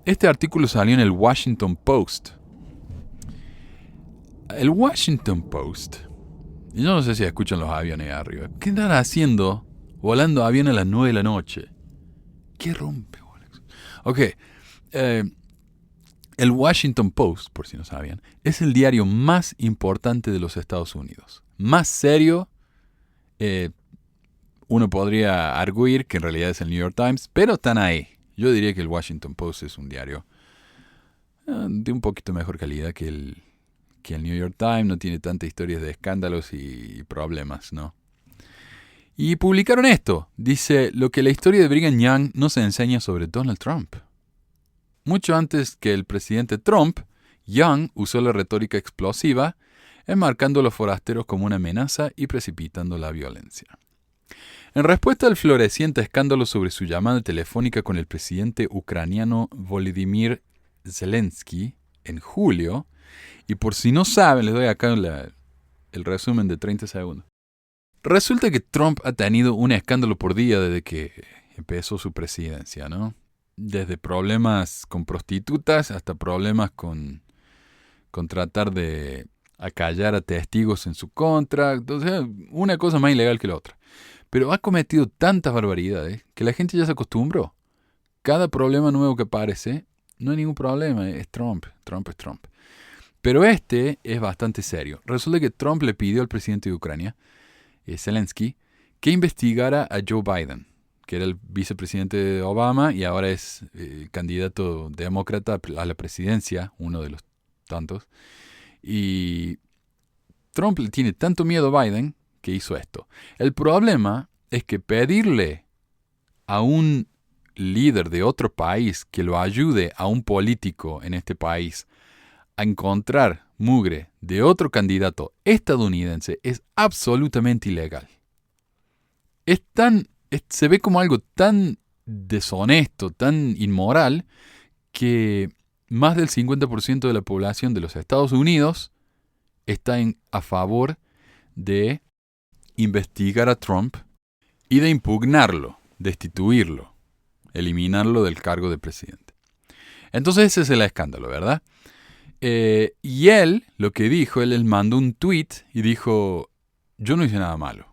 Este artículo salió en el Washington Post. El Washington Post. Yo no sé si escuchan los aviones arriba. ¿Qué están haciendo volando aviones a las 9 de la noche? ¿Qué rompe, Alex? Ok. El Washington Post, por si no sabían, es el diario más importante de los Estados Unidos. Más serio, uno podría arguir que en realidad es el New York Times, pero están ahí. Yo diría que el Washington Post es un diario de un poquito mejor calidad que el New York Times. No tiene tantas historias de escándalos y problemas, ¿no? Y publicaron esto. Dice, lo que la historia de Brigham Young nos enseña sobre Donald Trump. Mucho antes que el presidente Trump, Young usó la retórica explosiva, enmarcando a los forasteros como una amenaza y precipitando la violencia. En respuesta al floreciente escándalo sobre su llamada telefónica con el presidente ucraniano Volodymyr Zelensky en julio, y por si no saben, les doy acá el resumen de 30 segundos. Resulta que Trump ha tenido un escándalo por día desde que empezó su presidencia, ¿no? Desde problemas con prostitutas hasta problemas con tratar de acallar a testigos en su contra. Entonces, una cosa más ilegal que la otra. Pero ha cometido tantas barbaridades que la gente ya se acostumbró. Cada problema nuevo que aparece, no hay ningún problema, es Trump. Trump es Trump. Pero este es bastante serio. Resulta que Trump le pidió al presidente de Ucrania, Zelensky, que investigara a Joe Biden, que era el vicepresidente de Obama y ahora es candidato demócrata a la presidencia, uno de los tantos. Y Trump le tiene tanto miedo a Biden que hizo esto. El problema es que pedirle a un líder de otro país que lo ayude a un político en este país a encontrar mugre de otro candidato estadounidense es absolutamente ilegal. Se ve como algo tan deshonesto, tan inmoral, que más del 50% de la población de los Estados Unidos está a favor de investigar a Trump y de impugnarlo, destituirlo, eliminarlo del cargo de presidente. Entonces ese es el escándalo, ¿verdad? Y él, lo que dijo, él mandó un tweet y dijo, yo no hice nada malo.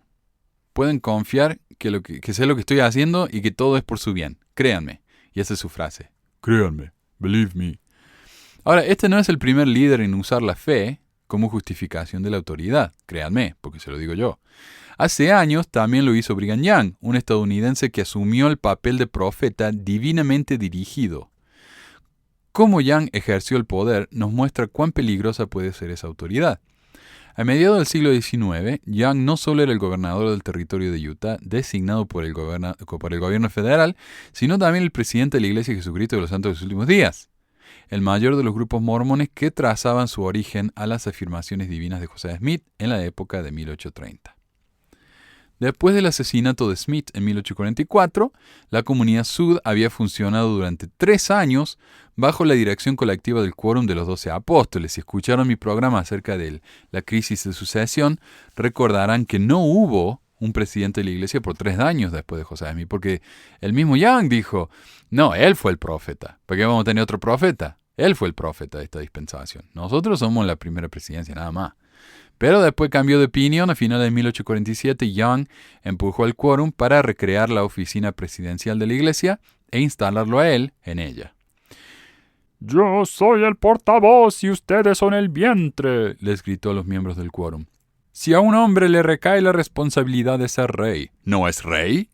Pueden confiar que sé lo que estoy haciendo y que todo es por su bien. Créanme. Y esa es su frase. Créanme. Believe me. Ahora, este no es el primer líder en usar la fe como justificación de la autoridad. Créanme, porque se lo digo yo. Hace años también lo hizo Brigham Young, un estadounidense que asumió el papel de profeta divinamente dirigido. Cómo Young ejerció el poder nos muestra cuán peligrosa puede ser esa autoridad. A mediados del siglo XIX, Young no solo era el gobernador del territorio de Utah, designado por el gobierno federal, sino también el presidente de la Iglesia de Jesucristo de los Santos de los Últimos Días, el mayor de los grupos mormones que trazaban su origen a las afirmaciones divinas de José Smith en la época de 1830. Después del asesinato de Smith en 1844, la comunidad Sud había funcionado durante 3 años bajo la dirección colectiva del Quórum de los 12 Apóstoles. Si escucharon mi programa acerca de la crisis de sucesión, recordarán que no hubo un presidente de la iglesia por 3 años después de José Smith, porque el mismo Young dijo, no, él fue el profeta. ¿Por qué vamos a tener otro profeta? Él fue el profeta de esta dispensación. Nosotros somos la primera presidencia, nada más. Pero después cambió de opinión. A finales de 1847, Young empujó al quórum para recrear la oficina presidencial de la iglesia e instalarlo a él en ella. «Yo soy el portavoz y ustedes son el vientre», les gritó a los miembros del quórum. «Si a un hombre le recae la responsabilidad de ser rey, ¿no es rey?».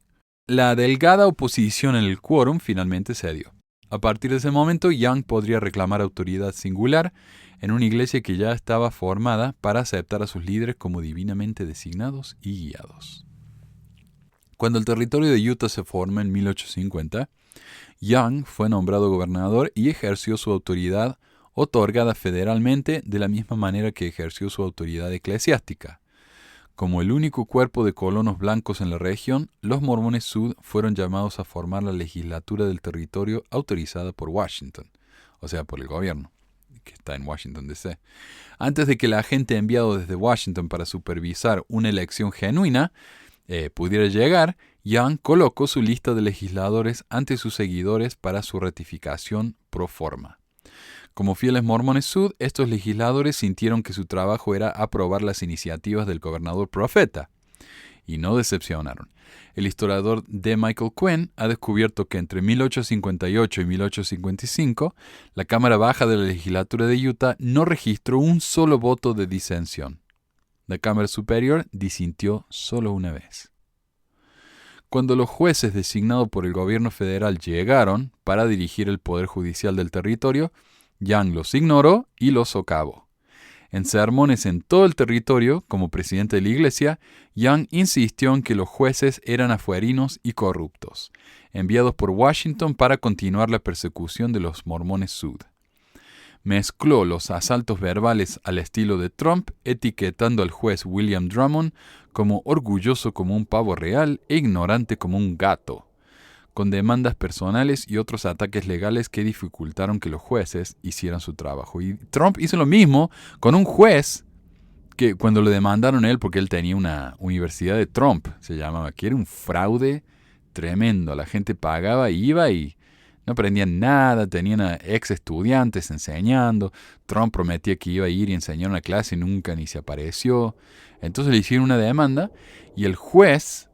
La delgada oposición en el quórum finalmente cedió. A partir de ese momento, Young podría reclamar autoridad singular en una iglesia que ya estaba formada para aceptar a sus líderes como divinamente designados y guiados. Cuando el territorio de Utah se formó en 1850, Young fue nombrado gobernador y ejerció su autoridad otorgada federalmente de la misma manera que ejerció su autoridad eclesiástica. Como el único cuerpo de colonos blancos en la región, los mormones Sud fueron llamados a formar la legislatura del territorio autorizada por Washington, o sea, por el gobierno, que está en Washington, D.C. Antes de que el agente enviado desde Washington para supervisar una elección genuina pudiera llegar, Young colocó su lista de legisladores ante sus seguidores para su ratificación pro forma. Como fieles mormones sud, estos legisladores sintieron que su trabajo era aprobar las iniciativas del gobernador profeta, y no decepcionaron. El historiador D. Michael Quinn ha descubierto que entre 1858 y 1855, la Cámara Baja de la Legislatura de Utah no registró un solo voto de disensión. La Cámara Superior disintió solo una vez. Cuando los jueces designados por el gobierno federal llegaron para dirigir el poder judicial del territorio, Young los ignoró y los socavó. En sermones en todo el territorio, como presidente de la iglesia, Young insistió en que los jueces eran afuerinos y corruptos, enviados por Washington para continuar la persecución de los mormones sud. Mezcló los asaltos verbales al estilo de Trump, etiquetando al juez William Drummond como orgulloso como un pavo real e ignorante como un gato, con demandas personales y otros ataques legales que dificultaron que los jueces hicieran su trabajo. Y Trump hizo lo mismo con un juez que cuando le demandaron a él, porque él tenía una universidad de Trump, se llamaba, que era un fraude tremendo. La gente pagaba, iba y no aprendían nada, tenían a ex estudiantes enseñando. Trump prometía que iba a ir y enseñar una clase y nunca ni se apareció. Entonces le hicieron una demanda y el juez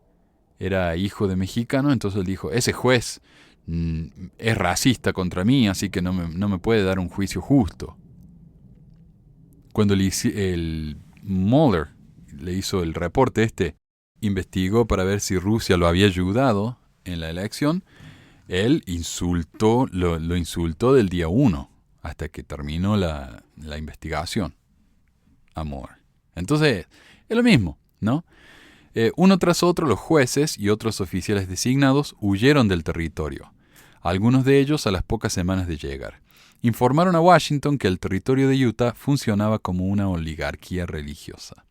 era hijo de mexicano, entonces él dijo, ese juez es racista contra mí, así que no me puede dar un juicio justo. Cuando el Mueller le hizo el reporte investigó para ver si Rusia lo había ayudado en la elección, él lo insultó del día 1 hasta que terminó la investigación a Mueller. Entonces, es lo mismo, ¿no? Uno tras otro, los jueces y otros oficiales designados huyeron del territorio, algunos de ellos a las pocas semanas de llegar. Informaron a Washington que el territorio de Utah funcionaba como una oligarquía religiosa.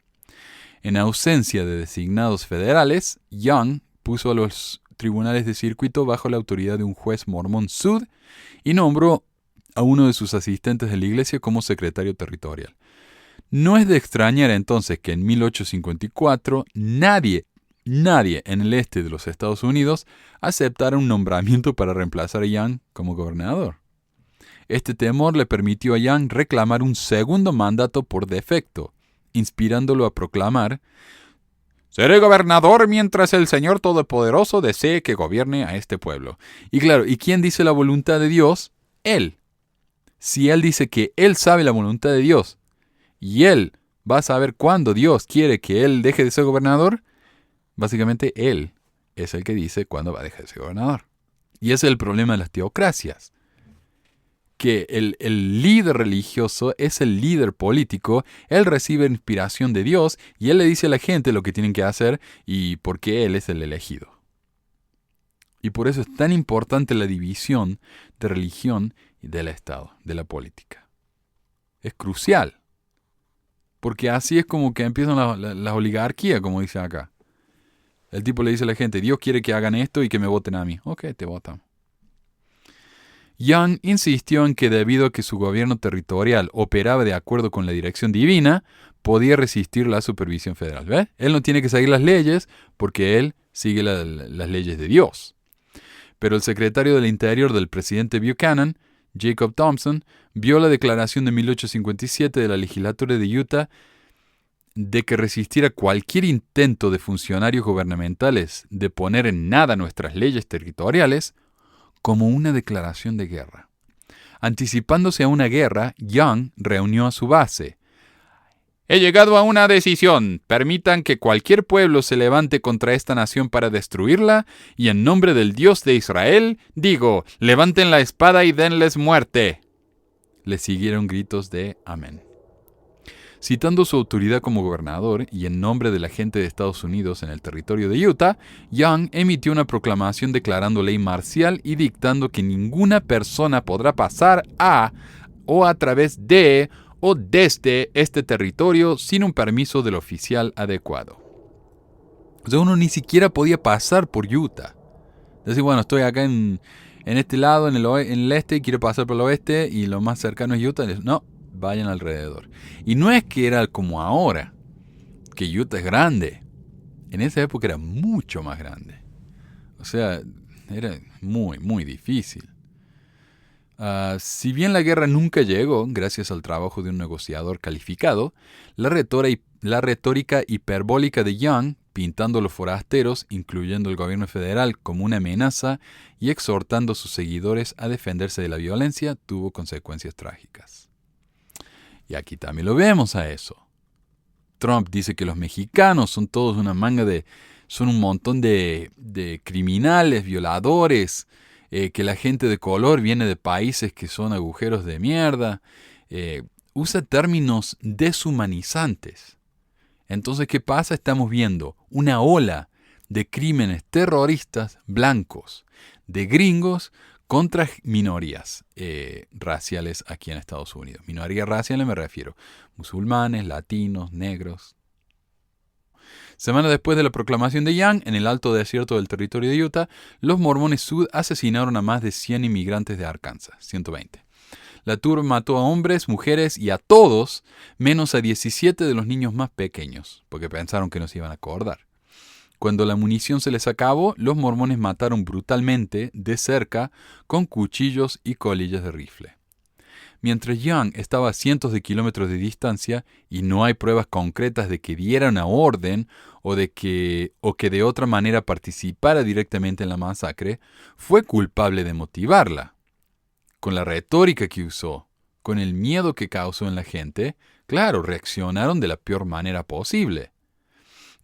En ausencia de designados federales, Young puso a los tribunales de circuito bajo la autoridad de un juez mormón sud y nombró a uno de sus asistentes de la iglesia como secretario territorial. No es de extrañar entonces que en 1854 nadie en el este de los Estados Unidos aceptara un nombramiento para reemplazar a Young como gobernador. Este temor le permitió a Young reclamar un segundo mandato por defecto, inspirándolo a proclamar: «Seré gobernador mientras el Señor Todopoderoso desee que gobierne a este pueblo». Y claro, ¿y quién dice la voluntad de Dios? Él. Si él dice que él sabe la voluntad de Dios, y él va a saber cuándo Dios quiere que él deje de ser gobernador, básicamente él es el que dice cuándo va a dejar de ser gobernador. Y ese es el problema de las teocracias. Que el líder religioso es el líder político, él recibe inspiración de Dios y él le dice a la gente lo que tienen que hacer y por qué él es el elegido. Y por eso es tan importante la división de religión y del Estado, de la política. Es crucial. Porque así es como que empiezan las oligarquías, como dice acá. El tipo le dice a la gente, Dios quiere que hagan esto y que me voten a mí. Ok, te votan. Young insistió en que debido a que su gobierno territorial operaba de acuerdo con la dirección divina, podía resistir la supervisión federal. ¿Ves? Él no tiene que seguir las leyes porque él sigue las leyes de Dios. Pero el secretario del Interior del presidente Buchanan, Jacob Thompson, vio la declaración de 1857 de la legislatura de Utah de que resistiera cualquier intento de funcionarios gubernamentales de poner en nada nuestras leyes territoriales como una declaración de guerra. Anticipándose a una guerra, Young reunió a su base. «He llegado a una decisión. Permitan que cualquier pueblo se levante contra esta nación para destruirla, y en nombre del Dios de Israel, digo, levanten la espada y denles muerte». Le siguieron gritos de amén. Citando su autoridad como gobernador y en nombre de la gente de Estados Unidos en el territorio de Utah, Young emitió una proclamación declarando ley marcial y dictando que ninguna persona podrá pasar a o a través de o desde este territorio sin un permiso del oficial adecuado. O sea, uno ni siquiera podía pasar por Utah. Decir, bueno, estoy acá en este lado, en el este, y quiero pasar por el oeste, y lo más cercano es Utah. No, vayan alrededor. Y no es que era como ahora, que Utah es grande. En esa época era mucho más grande. O sea, era muy, muy difícil. Si bien la guerra nunca llegó, gracias al trabajo de un negociador calificado, la retórica hiperbólica de Young, pintando a los forasteros, incluyendo el gobierno federal, como una amenaza y exhortando a sus seguidores a defenderse de la violencia, tuvo consecuencias trágicas. Y aquí también lo vemos a eso. Trump dice que los mexicanos son todos una manga son un montón de criminales, violadores, que la gente de color viene de países que son agujeros de mierda. Usa términos deshumanizantes. Entonces, ¿qué pasa? Estamos viendo una ola de crímenes terroristas blancos, de gringos, contra minorías raciales aquí en Estados Unidos. Minorías raciales me refiero musulmanes, latinos, negros. Semanas después de la proclamación de Young, en el alto desierto del territorio de Utah, los mormones Sud asesinaron a más de 100 inmigrantes de Arkansas, 120. La turba mató a hombres, mujeres y a todos, menos a 17 de los niños más pequeños, porque pensaron que no se iban a acordar. Cuando la munición se les acabó, los mormones mataron brutalmente, de cerca, con cuchillos y colillas de rifle. Mientras Young estaba a cientos de kilómetros de distancia y no hay pruebas concretas de que diera una orden o que de otra manera participara directamente en la masacre, fue culpable de motivarla. Con la retórica que usó, con el miedo que causó en la gente, claro, reaccionaron de la peor manera posible.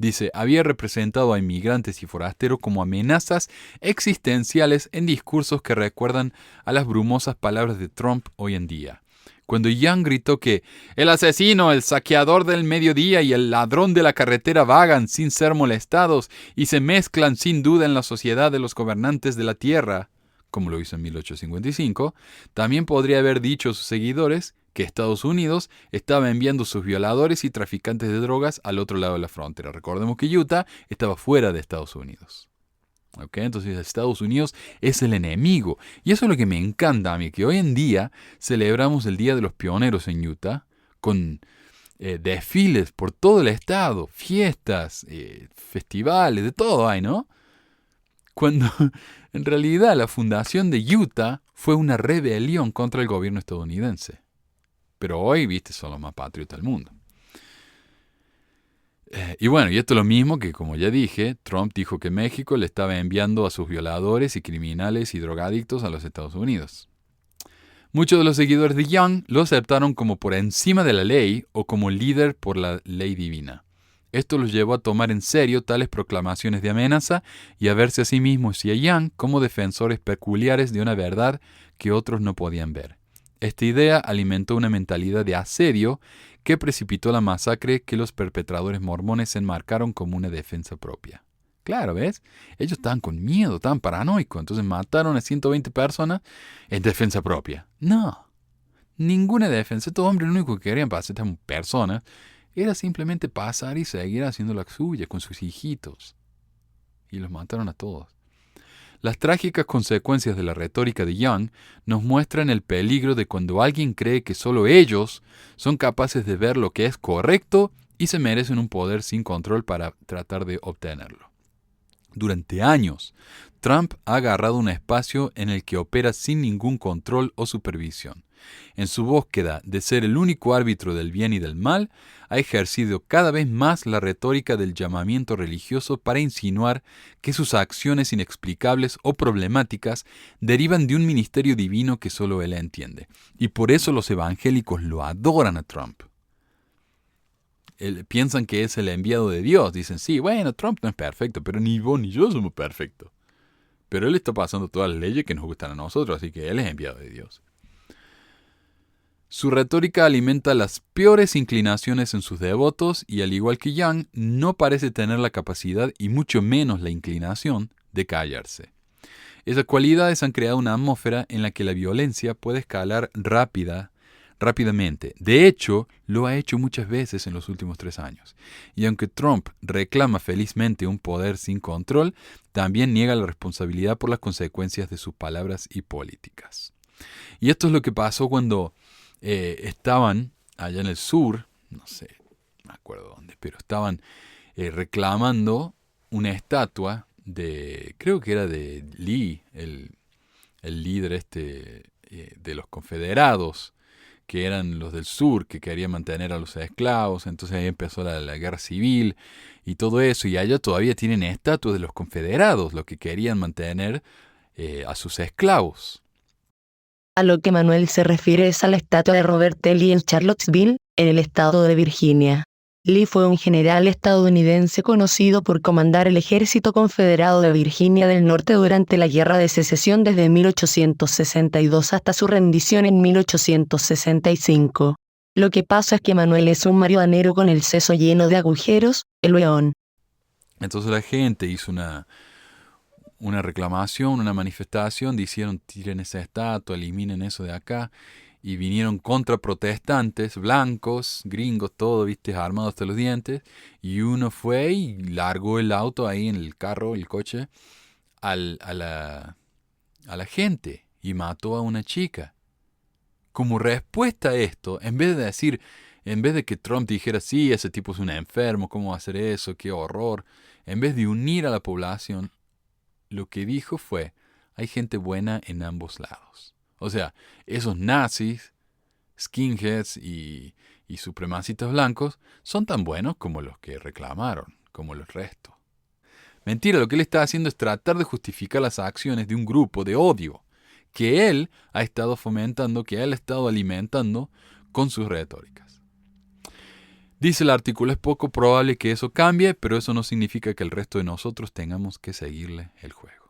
Dice, había representado a inmigrantes y forasteros como amenazas existenciales en discursos que recuerdan a las brumosas palabras de Trump hoy en día. Cuando Young gritó que el asesino, el saqueador del mediodía y el ladrón de la carretera vagan sin ser molestados y se mezclan sin duda en la sociedad de los gobernantes de la tierra, como lo hizo en 1855, también podría haber dicho a sus seguidores que Estados Unidos estaba enviando sus violadores y traficantes de drogas al otro lado de la frontera. Recordemos que Utah estaba fuera de Estados Unidos. Entonces Estados Unidos es el enemigo. Y eso es lo que me encanta a mí, que hoy en día celebramos el Día de los Pioneros en Utah, con desfiles por todo el estado, fiestas, festivales, de todo hay, ¿no? Cuando en realidad la fundación de Utah fue una rebelión contra el gobierno estadounidense. Pero hoy, viste, son los más patriotas del mundo. Y bueno, y esto es lo mismo que, como ya dije, Trump dijo que México le estaba enviando a sus violadores y criminales y drogadictos a los Estados Unidos. Muchos de los seguidores de Young lo aceptaron como por encima de la ley o como líder por la ley divina. Esto los llevó a tomar en serio tales proclamaciones de amenaza y a verse a sí mismos y a Young como defensores peculiares de una verdad que otros no podían ver. Esta idea alimentó una mentalidad de asedio que precipitó la masacre que los perpetradores mormones enmarcaron como una defensa propia. Claro, ¿ves? Ellos estaban con miedo, estaban paranoicos, entonces mataron a 120 personas en defensa propia. No, ninguna defensa. Estos hombres lo único que querían para estas personas era simplemente pasar y seguir haciendo la suya con sus hijitos. Y los mataron a todos. Las trágicas consecuencias de la retórica de Young nos muestran el peligro de cuando alguien cree que solo ellos son capaces de ver lo que es correcto y se merecen un poder sin control para tratar de obtenerlo. Durante años, Trump ha agarrado un espacio en el que opera sin ningún control o supervisión. En su búsqueda de ser el único árbitro del bien y del mal, ha ejercido cada vez más la retórica del llamamiento religioso para insinuar que sus acciones inexplicables o problemáticas derivan de un ministerio divino que solo él entiende. Y por eso los evangélicos lo adoran a Trump. Piensan que es el enviado de Dios. Dicen, sí, bueno, Trump no es perfecto, pero ni vos ni yo somos perfectos. Pero él está pasando todas las leyes que nos gustan a nosotros, así que él es enviado de Dios. Su retórica alimenta las peores inclinaciones en sus devotos y, al igual que Young, no parece tener la capacidad y mucho menos la inclinación de callarse. Esas cualidades han creado una atmósfera en la que la violencia puede escalar rápidamente. De hecho, lo ha hecho muchas veces en los últimos 3 años. Y aunque Trump reclama felizmente un poder sin control, también niega la responsabilidad por las consecuencias de sus palabras y políticas. Y esto es lo que pasó cuando estaban allá en el sur, no sé, no me acuerdo dónde, pero estaban reclamando una estatua de, creo que era de Lee, el líder de los confederados, que eran los del sur, que querían mantener a los esclavos. Entonces ahí empezó la guerra civil y todo eso. Y allá todavía tienen estatuas de los confederados, los que querían mantener a sus esclavos. A lo que Manuel se refiere es a la estatua de Robert E. Lee en Charlottesville, en el estado de Virginia. Lee fue un general estadounidense conocido por comandar el ejército confederado de Virginia del Norte durante la Guerra de Secesión desde 1862 hasta su rendición en 1865. Lo que pasa es que Manuel es un marihuanero con el seso lleno de agujeros, el león. Entonces la gente hizo una reclamación, una manifestación, dijeron tiren esa estatua, eliminen eso de acá. Y vinieron contraprotestantes, blancos, gringos, todo, viste, armados hasta los dientes. Y uno fue y largó el auto ahí en el carro, el coche, a la gente y mató a una chica. Como respuesta a esto, en vez de que Trump dijera, sí, ese tipo es un enfermo, ¿cómo va a hacer eso? ¡Qué horror! En vez de unir a la población, lo que dijo fue, hay gente buena en ambos lados. O sea, esos nazis, skinheads y supremacistas blancos son tan buenos como los que reclamaron, como los restos. Mentira, lo que él está haciendo es tratar de justificar las acciones de un grupo de odio que él ha estado fomentando, que él ha estado alimentando con sus retóricas. Dice el artículo, es poco probable que eso cambie, pero eso no significa que el resto de nosotros tengamos que seguirle el juego.